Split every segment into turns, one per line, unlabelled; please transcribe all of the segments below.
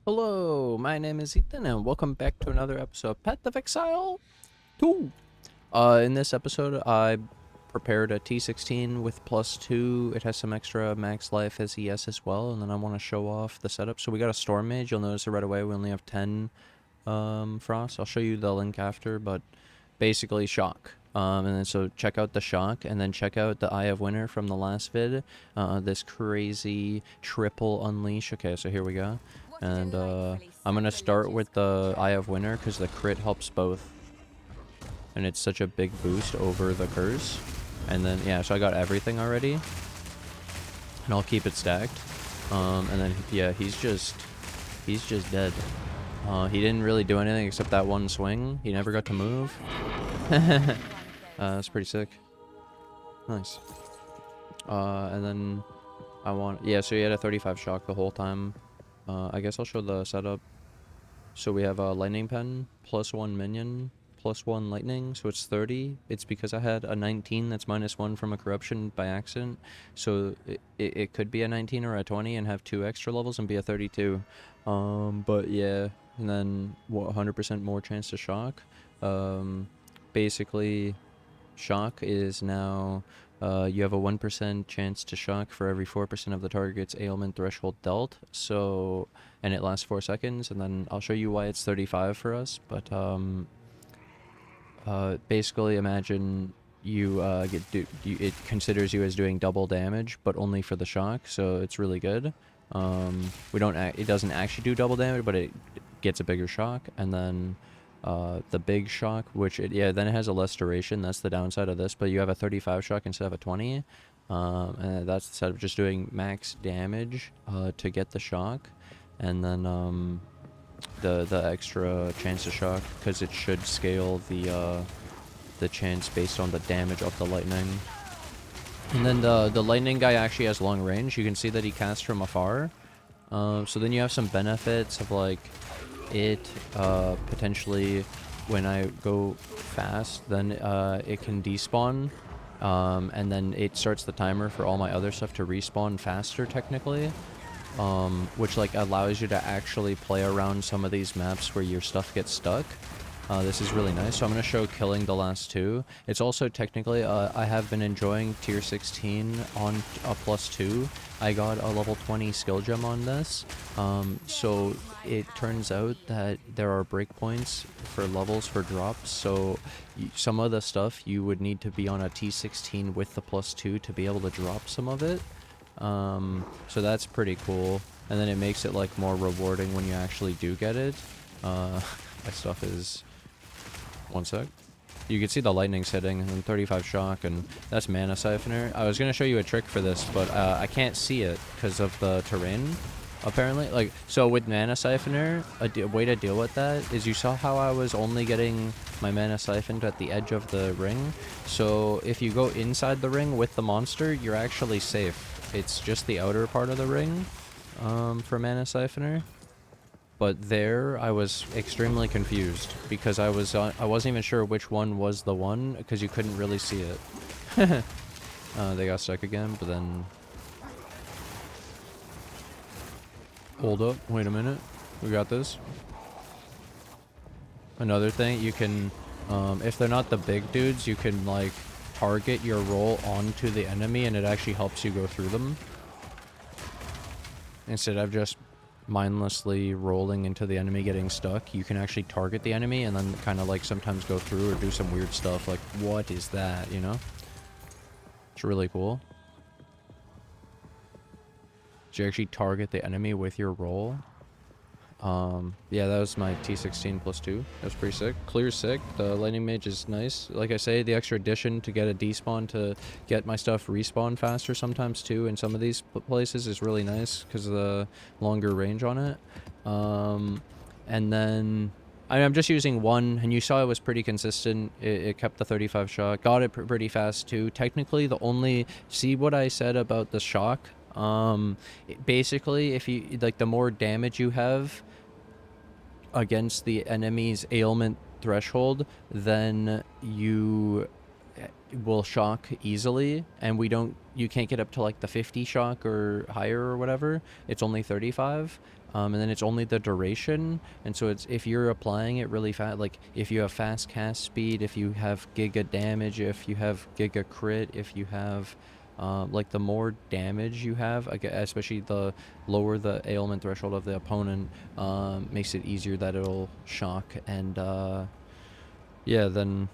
Hello, my name is Ethan, and welcome back to another episode of Path of Exile 2. In this episode, I prepared a T16 with +2. It has some extra max life as ES as well, and then I want to show off the setup. So we got a Storm Mage. You'll notice it right away. We only have 10 Frost. I'll show you the link after, but basically Shock. And then so check out the Shock, and then check out the Eye of Winter from the last vid. This crazy triple unleash. Okay, so here we go. And I'm gonna start with the Eye of Winter because the crit helps both, and it's such a big boost over the curse. And then yeah, so I got everything already, and I'll keep it stacked. And then yeah, he's just dead. He didn't really do anything except that one swing. He never got to move. That's pretty sick. Nice. And then yeah, so he had a 35 shock the whole time. I guess I'll show the setup. So we have a lightning pen, +1 minion, +1 lightning, so it's 30. It's because I had a 19 that's -1 from a corruption by accident. So it could be a 19 or a 20 and have 2 extra levels and be a 32. But yeah, and then 100% more chance to shock. Basically, shock is now you have a 1% chance to shock for every 4% of the target's ailment threshold dealt. So, and it lasts 4 seconds, and then I'll show you why it's 35 for us. But basically, imagine you it considers you as doing double damage, but only for the shock. So it's really good. It doesn't actually do double damage, but it gets a bigger shock, and then the big shock, then it has a less duration. That's the downside of this, but you have a 35 shock instead of a 20. And that's instead of just doing max damage to get the shock, and then the extra chance to shock, because it should scale the chance based on the damage of the lightning. And then the lightning guy actually has long range. You can see that he casts from afar. So then you have some benefits of like it potentially, when I go fast, then it can despawn, and then it starts the timer for all my other stuff to respawn faster technically, which like allows you to actually play around some of these maps where your stuff gets stuck. This is really nice. So I'm going to show killing the last 2. It's also technically, I have been enjoying tier 16 on a +2. I got a level 20 skill gem on this. So it turns out that there are breakpoints for levels for drops. So some of the stuff you would need to be on a T16 with the +2 to be able to drop some of it. So that's pretty cool. And then it makes it like more rewarding when you actually do get it. My stuff is... One sec. You can see the lightning's hitting and 35 shock, and that's mana siphoner. I was gonna show you a trick for this, but I can't see it because of the terrain. Apparently, like, so with mana siphoner, a way to deal with that is, you saw how I was only getting my mana siphoned at the edge of the ring. So if you go inside the ring with the monster, you're actually safe. It's just the outer part of the ring for mana siphoner. But there, I was extremely confused because I wasn't even sure which one was the one, because you couldn't really see it. They got stuck again, but then... Hold up, wait a minute. We got this. Another thing, you can, if they're not the big dudes, you can, like, target your roll onto the enemy, and it actually helps you go through them, instead of just mindlessly rolling into the enemy getting stuck. You can actually target the enemy and then kind of like sometimes go through or do some weird stuff like, what is that, you know? It's really cool. So you actually target the enemy with your roll. Yeah, that was my T16 +2. That was pretty sick. Clear's sick. The lightning mage is nice. Like I say, the extra addition to get a despawn to get my stuff respawn faster sometimes too in some of these places is really nice because of the longer range on it. And then I'm just using one, and you saw it was pretty consistent. It kept the 35 shock. Got it pretty fast too. Technically, the only... See what I said about the shock? Basically, if you like, the more damage you have against the enemy's ailment threshold, then you will shock easily, and you can't get up to like the 50 shock or higher or whatever. It's only 35. And then it's only the duration, and so it's if you're applying it really fast, like if you have fast cast speed, if you have giga damage, if you have giga crit, if you have like the more damage you have, especially the lower the ailment threshold of the opponent, makes it easier that it'll shock. And yeah, then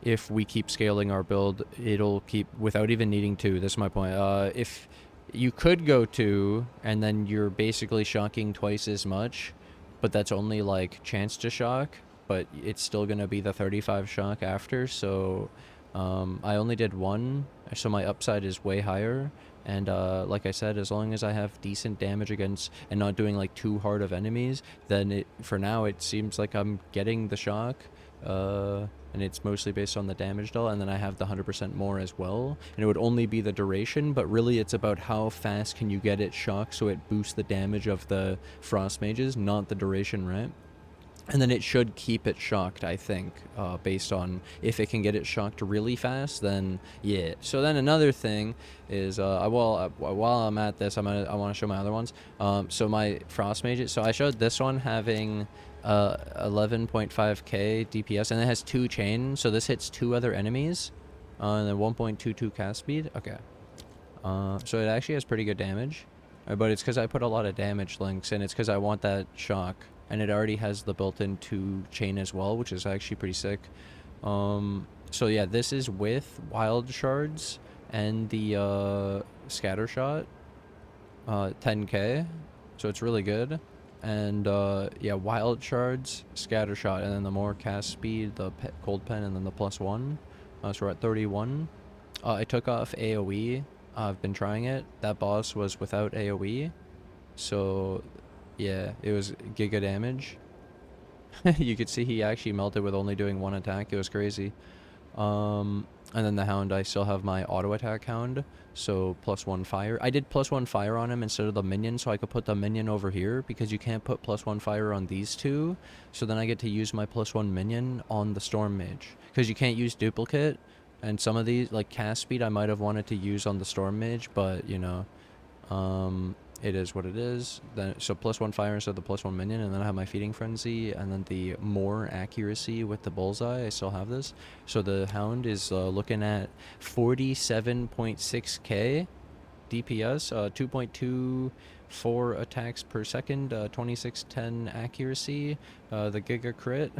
if we keep scaling our build, it'll keep without even needing to. This is my point. If you could go 2, and then you're basically shocking twice as much, but that's only like chance to shock, but it's still gonna be the 35 shock after. So I only did 1, so my upside is way higher. And like I said, as long as I have decent damage against and not doing like too hard of enemies, then for now it seems like I'm getting the shock. And it's mostly based on the damage doll, and then I have the 100% more as well, and it would only be the duration, but really it's about how fast can you get it shocked so it boosts the damage of the frost mages, not the duration, right? And then it should keep it shocked, I think, based on if it can get it shocked really fast, then yeah. So then another thing is, while I'm at this, I want to show my other ones. So my frost mages. So I showed this one having 11.5k DPS, and it has 2 chain. So this hits 2 other enemies, and then 1.22 cast speed. Okay. So it actually has pretty good damage, but it's because I put a lot of damage links, and it's because I want that shock. And it already has the built-in 2 chain as well, which is actually pretty sick. So yeah, this is with wild shards and the scatter shot, 10k, so it's really good. And yeah, wild shards, scatter shot, and then the more cast speed, the cold pen, and then the +1. So we're at 31. I took off AoE. I've been trying it. That boss was without AoE, so yeah, it was giga damage. You could see he actually melted with only doing 1 attack. It was crazy. And then the hound, I still have my auto attack hound, so +1 fire. I did +1 fire on him instead of the minion, so I could put the minion over here, because you can't put +1 fire on these 2. So then I get to use my +1 minion on the storm mage, because you can't use duplicate. And some of these, like cast speed, I might have wanted to use on the storm mage, but you know, it is what it is. Then so +1 fire instead of the +1 minion, and then I have my feeding frenzy, and then the more accuracy with the bullseye. I still have this. So the hound is looking at 47.6k DPS, 2.24 attacks per second, 2610 accuracy, the giga crit.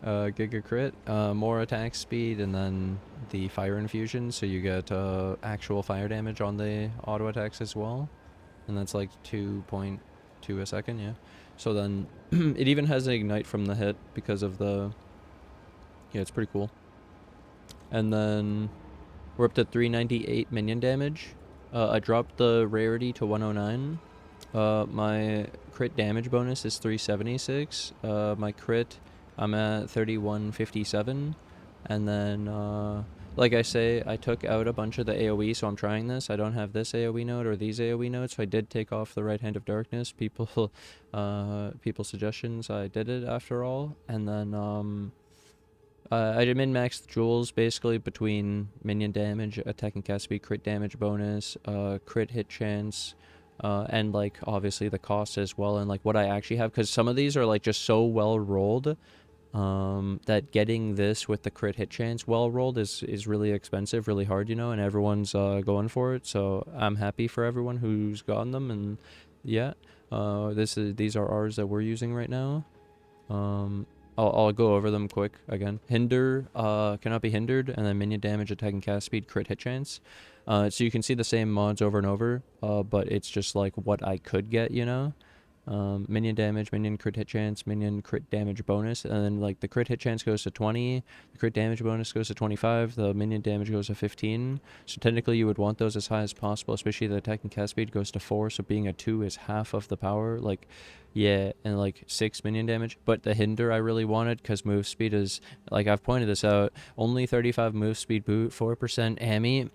Giga crit, more attack speed, and then the fire infusion, so you get actual fire damage on the auto attacks as well. And that's like 2.2 a second, yeah. So then it even has an ignite from the hit because of the, yeah, it's pretty cool. And then we're up to 398 minion damage. I dropped the rarity to 109. My crit damage bonus is 376. My crit, I'm at 3157. And then like I say, I took out a bunch of the AoE, so I'm trying this. I don't have this AoE node or these AoE nodes, so I did take off the right hand of darkness. People's suggestions, I did it after all. And then I did min-max the jewels basically between minion damage, attack and cast speed, crit damage bonus, crit hit chance, and like obviously the cost as well, and like what I actually have, because some of these are like just so well rolled that getting this with the crit hit chance well rolled is really expensive, really hard, you know, and everyone's going for it. So I'm happy for everyone who's gotten them, and yeah, these are ours that we're using right now. I'll go over them quick again. Hinder cannot be hindered, and then minion damage, attack and cast speed, crit hit chance. So you can see the same mods over and over, but it's just like what I could get, you know. Minion damage, minion crit hit chance, minion crit damage bonus, and then like the crit hit chance goes to 20, the crit damage bonus goes to 25, the minion damage goes to 15. So technically you would want those as high as possible, especially the attack and cast speed goes to 4, so being a 2 is half of the power, like, yeah, and like 6 minion damage. But the hinder I really wanted, because move speed is, like I've pointed this out, only 35 move speed boot, 4% AMI.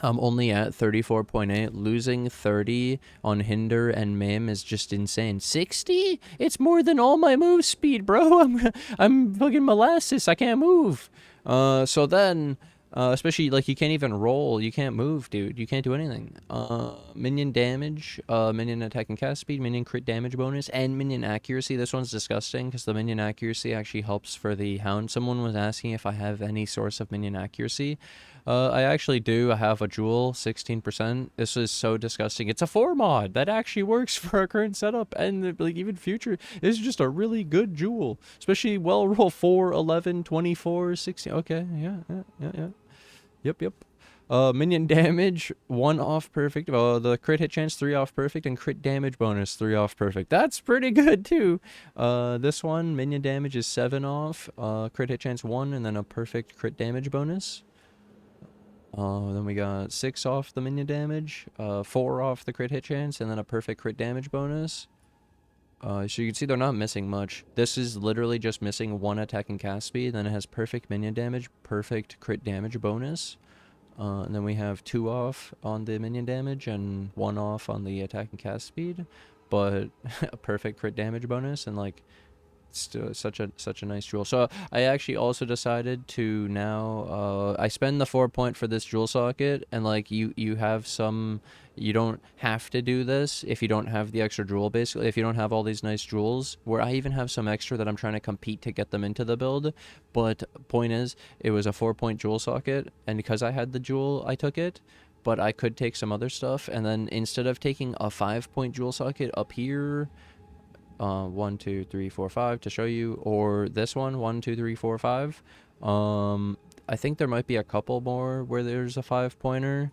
I'm only at 34.8. Losing 30 on hinder and maim is just insane. 60? It's more than all my move speed, bro. I'm fucking molasses. I can't move. So then Especially, like, you can't even roll. You can't move, dude. You can't do anything. Minion damage, minion attack and cast speed, minion crit damage bonus, and minion accuracy. This one's disgusting because the minion accuracy actually helps for the hound. Someone was asking if I have any source of minion accuracy. I actually do. I have a jewel, 16%. This is so disgusting. It's a 4 mod. That actually works for our current setup and, like, even future. This is just a really good jewel. Especially well roll 4, 11, 24, 16. Okay, yeah. Yep. Minion damage, 1 off perfect. The crit hit chance, 3 off perfect, and crit damage bonus, 3 off perfect. That's pretty good, too. This one, minion damage is 7 off, crit hit chance 1, and then a perfect crit damage bonus. Then we got 6 off the minion damage, 4 off the crit hit chance, and then a perfect crit damage bonus. So you can see they're not missing much. This is literally just missing 1 attack and cast speed, then it has perfect minion damage, perfect crit damage bonus. And then we have 2 off on the minion damage and 1 off on the attack and cast speed, but a perfect crit damage bonus, and like still such a nice jewel. So I actually also decided to now I spend the 4 point for this jewel socket, and like you have some, you don't have to do this if you don't have the extra jewel. Basically, if you don't have all these nice jewels, where I even have some extra that I'm trying to compete to get them into the build, but point is it was a 4 point jewel socket, and because I had the jewel I took it, but I could take some other stuff, and then instead of taking a 5 point jewel socket up here, 1 2 3 4 5 to show you, or this one, 1 2 3 4 5, I think there might be a couple more where there's a 5 pointer,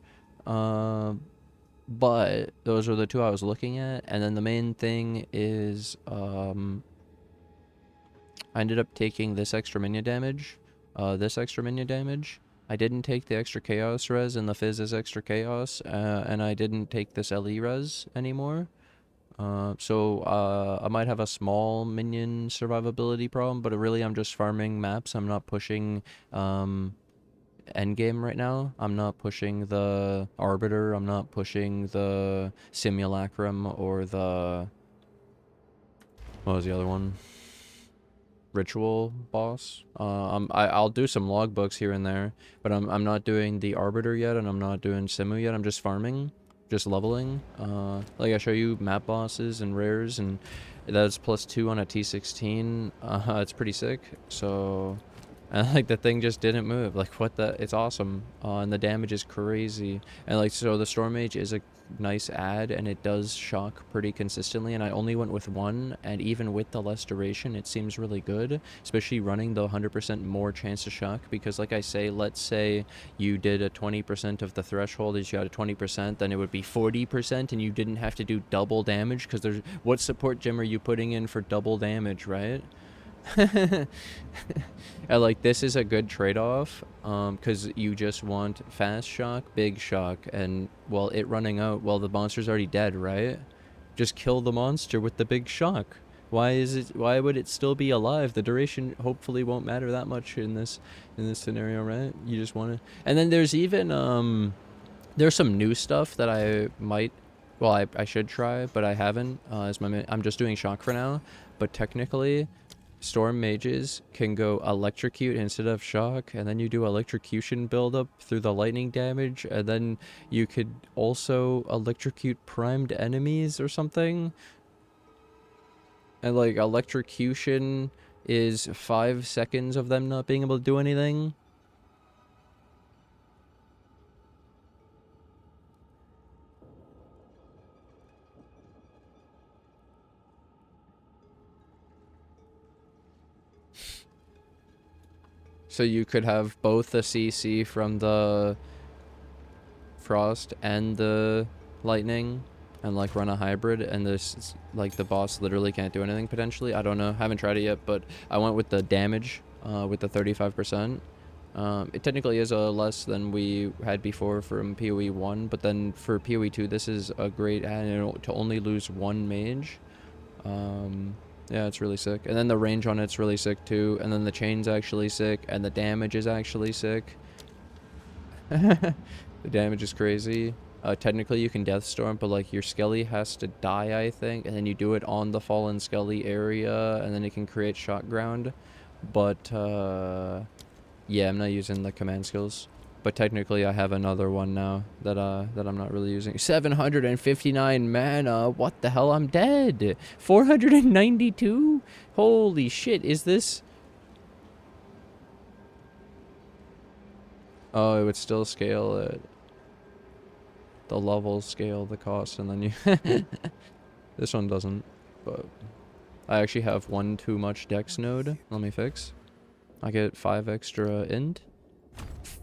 but those are the 2 I was looking at. And then the main thing is I ended up taking this extra minion damage, I didn't take the extra chaos res, and the fizz is extra chaos, and I didn't take this LE res anymore. So I might have a small minion survivability problem, but really I'm just farming maps. I'm not pushing endgame right now. I'm not pushing the Arbiter. I'm not pushing the Simulacrum or the... what was the other one? Ritual boss. I'll do some logbooks here and there, but I'm not doing the Arbiter yet, and I'm not doing Simu yet. I'm just farming. Just leveling. Like I show you map bosses and rares, and that's +2 on a T16. It's pretty sick. So, and like the thing just didn't move. Like what the? It's awesome. And the damage is crazy. And like so, the Storm Mage is a nice add, and it does shock pretty consistently. And I only went with 1, and even with the less duration, it seems really good. Especially running the 100% more chance to shock, because like I say, let's say you did a 20% of the threshold, is you had a 20%, then it would be 40%, and you didn't have to do double damage, because there's, what support gem are you putting in for double damage, right? And like this is a good trade-off, because you just want fast shock, big shock, and well, it running out, well, the monster's already dead, right? Just kill the monster with the big shock. Why would it still be alive? The duration hopefully won't matter that much in this scenario, right? You just want to. And then there's even there's some new stuff that I might, well, I should try, but I haven't. I'm just doing shock for now, but technically Storm Mages can go electrocute instead of shock, and then you do electrocution buildup through the lightning damage, and then you could also electrocute primed enemies or something. And like electrocution is 5 seconds of them not being able to do anything. So you could have both the CC from the frost and the lightning, and like run a hybrid, and this, like, the boss literally can't do anything potentially. I don't know, haven't tried it yet, but I went with the damage with the 35%. It technically is less than we had before from PoE 1, but then for PoE 2 this is a great add to only lose 1 mage. Yeah, it's really sick. And then the range on it's really sick too. And then the chain's actually sick. And the damage is actually sick. The damage is crazy. Technically you can Deathstorm, but like your Skelly has to die, I think. And then you do it on the fallen Skelly area. And then it can create shot ground. But, yeah, I'm not using the command skills. But technically I have another one now that I'm not really using. 759 mana. What the hell? I'm dead. 492? Holy shit, is this? Oh, it would still scale it. The levels scale the cost, and then you... This one doesn't, but... I actually have one too much dex node. Let me fix. I get 5 extra int.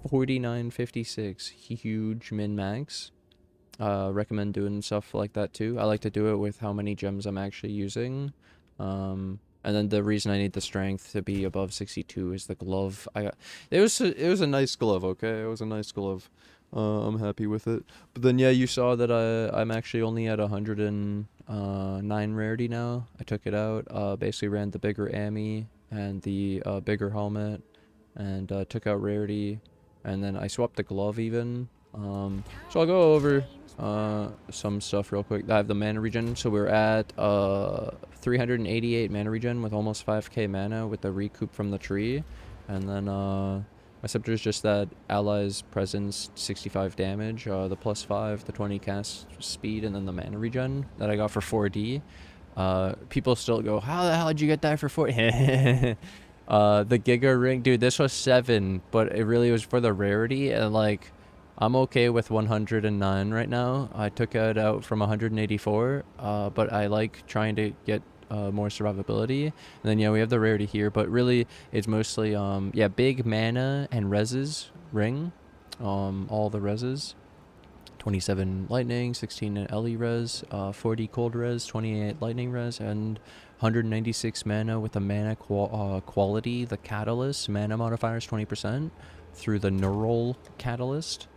4956. Huge min-max. Recommend doing stuff like that too. I like to do it with how many gems I'm actually using. And then the reason I need the strength to be above 62 is the glove. It was a nice glove, okay? It was a nice glove. I'm happy with it. But then yeah, you saw that I'm actually only at 109 rarity now. I took it out. Basically ran the bigger Ami and the bigger helmet, and took out rarity, and then I swapped the glove even. So I'll go over some stuff real quick. I have the mana regen, so we're at 388 mana regen with almost 5k mana with the recoup from the tree, and then my scepter is just that allies presence 65 damage, the +5, the 20 cast speed, and then the mana regen that I got for 4D. People still go, how the hell did you get that for 4? The Giga Ring, dude, this was 7, but it really was for the rarity, and like, I'm okay with 109 right now. I took it out from 184, but I like trying to get more survivability. And then yeah, we have the rarity here, but really it's mostly yeah, big mana and reses ring, all the reses. 27 lightning, 16 LE res, 40 cold res, 28 lightning res, and 196 mana with the mana quality, the catalyst. Mana modifier is 20% through the neural catalyst.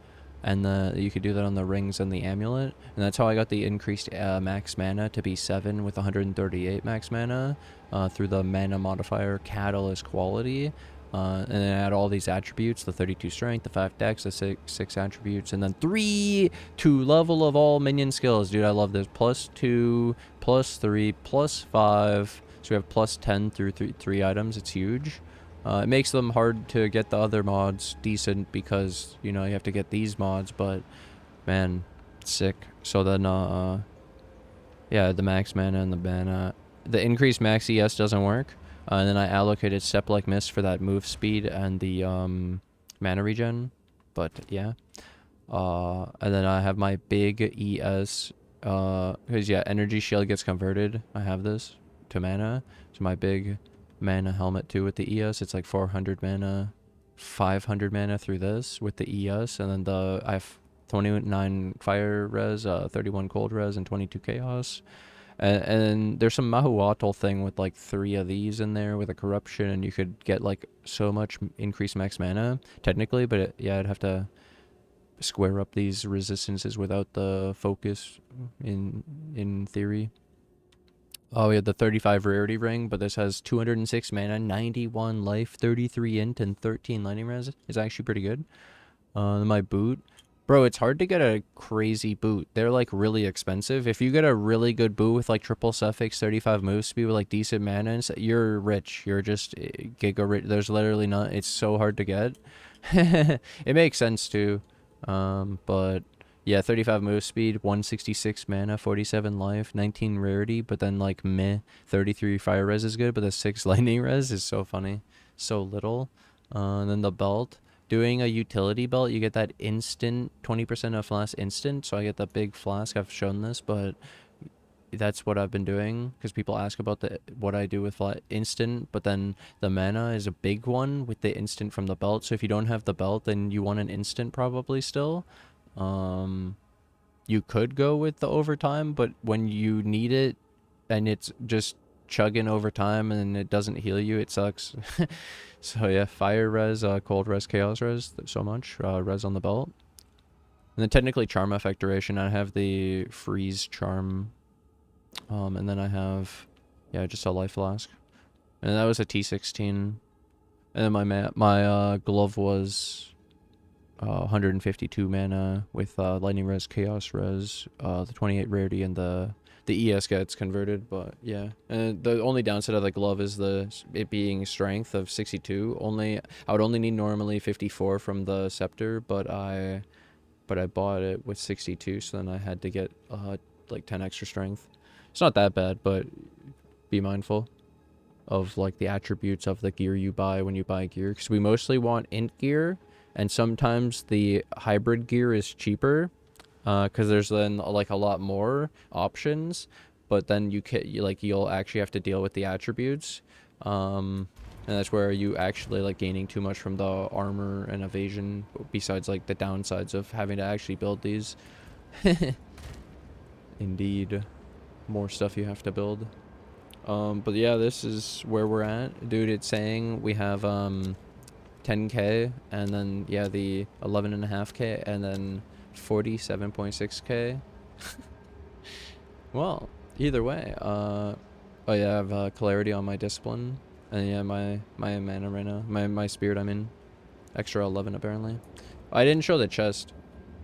And you could do that on the rings and the amulet. And that's how I got the increased max mana to be 7 with 138 max mana through the mana modifier catalyst quality. And then add all these attributes, the 32 strength, the 5 dex, the 6 attributes, and then 3 to level of all minion skills. Dude, I love this. +2, +3, +5. So we have +10 through 3 items. It's huge. It makes them hard to get the other mods decent because, you know, you have to get these mods, but man, sick. So then, yeah, the max mana and the mana. The increased max ES doesn't work. And then I allocated Step Like Mist for that move speed and the mana regen. But yeah. And then I have my big ES. Because yeah, Energy Shield gets converted. I have this to mana. So my big mana helmet too with the ES. It's like 400 mana, 500 mana through this with the ES. And then I have 29 fire res, 31 cold res, and 22 chaos. And there's some Mahuatl thing with like 3 of these in there with a corruption, and you could get like so much increased max mana technically, but yeah, I'd have to square up these resistances without the focus in theory. Oh, we had the 35 rarity ring, but this has 206 mana, 91 life, 33 int, and 13 lightning res. It's actually pretty good. My boot. Bro, it's hard to get a crazy boot. They're like really expensive. If you get a really good boot with like triple suffix, 35 move speed with like decent mana, you're rich. You're just giga rich. There's literally not. It's so hard to get. It makes sense too. But yeah, 35 move speed, 166 mana, 47 life, 19 rarity, but then like meh, 33 fire res is good, but the 6 lightning res is so funny. So little. And then the belt. Doing a utility belt, you get that instant 20% of flask instant. So I get the big flask. I've shown this, but that's what I've been doing because people ask about what I do with instant. But then the mana is a big one with the instant from the belt. So if you don't have the belt, then you want an instant probably still. You could go with the overtime, but when you need it and it's just chugging over time and it doesn't heal you, it sucks. So yeah, fire res, cold res, chaos res, so much res on the belt. And then technically charm effect duration, I have the freeze charm, and then I have yeah, just a life flask, and that was a T16. And then my glove was 152 mana with lightning res, chaos res, the 28 rarity, and the the ES gets converted, but yeah. And the only downside of the glove is it being strength of 62. I would only need normally 54 from the scepter, but I bought it with 62, so then I had to get like 10 extra strength. It's not that bad, but be mindful of like the attributes of the gear you buy when you buy gear, because we mostly want int gear, and sometimes the hybrid gear is cheaper because there's then like a lot more options, but then you'll actually have to deal with the attributes, and that's where you actually like gaining too much from the armor and evasion, besides like the downsides of having to actually build these. Indeed, more stuff you have to build. But yeah, this is where we're at, dude. It's saying we have 10k, and then yeah, the 11.5k, and then 47.6k. Well, either way, oh yeah, I have clarity on my discipline, and yeah, my mana right now, my spirit, I'm in extra 11 apparently. I didn't show the chest.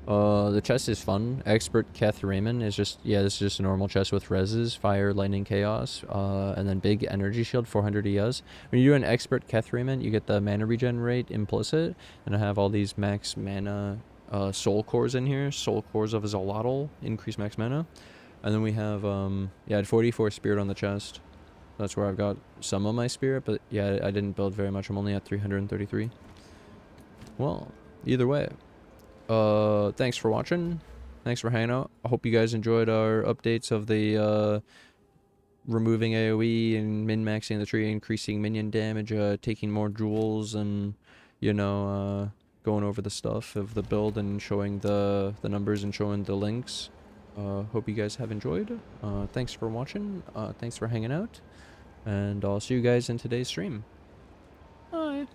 The chest is fun. Expert Keth Raymond is just, yeah, this is just a normal chest with reses, fire, lightning, chaos, and then big energy shield, 400 ES. When you do an Expert Keth Raymond, you get the mana regen rate implicit, and I have all these max mana soul cores in here. Soul cores of Zolotl, increase max mana. And then we have, yeah, I had 44 spirit on the chest. That's where I've got some of my spirit, but yeah, I didn't build very much. I'm only at 333. Well, either way. Thanks for watching. Thanks for hanging out. I hope you guys enjoyed our updates of the removing AoE and min-maxing the tree, increasing minion damage, taking more jewels, and you know, going over the stuff of the build and showing the numbers and showing the links. Hope you guys have enjoyed. Thanks for watching. Thanks for hanging out, and I'll see you guys in today's stream. Bye.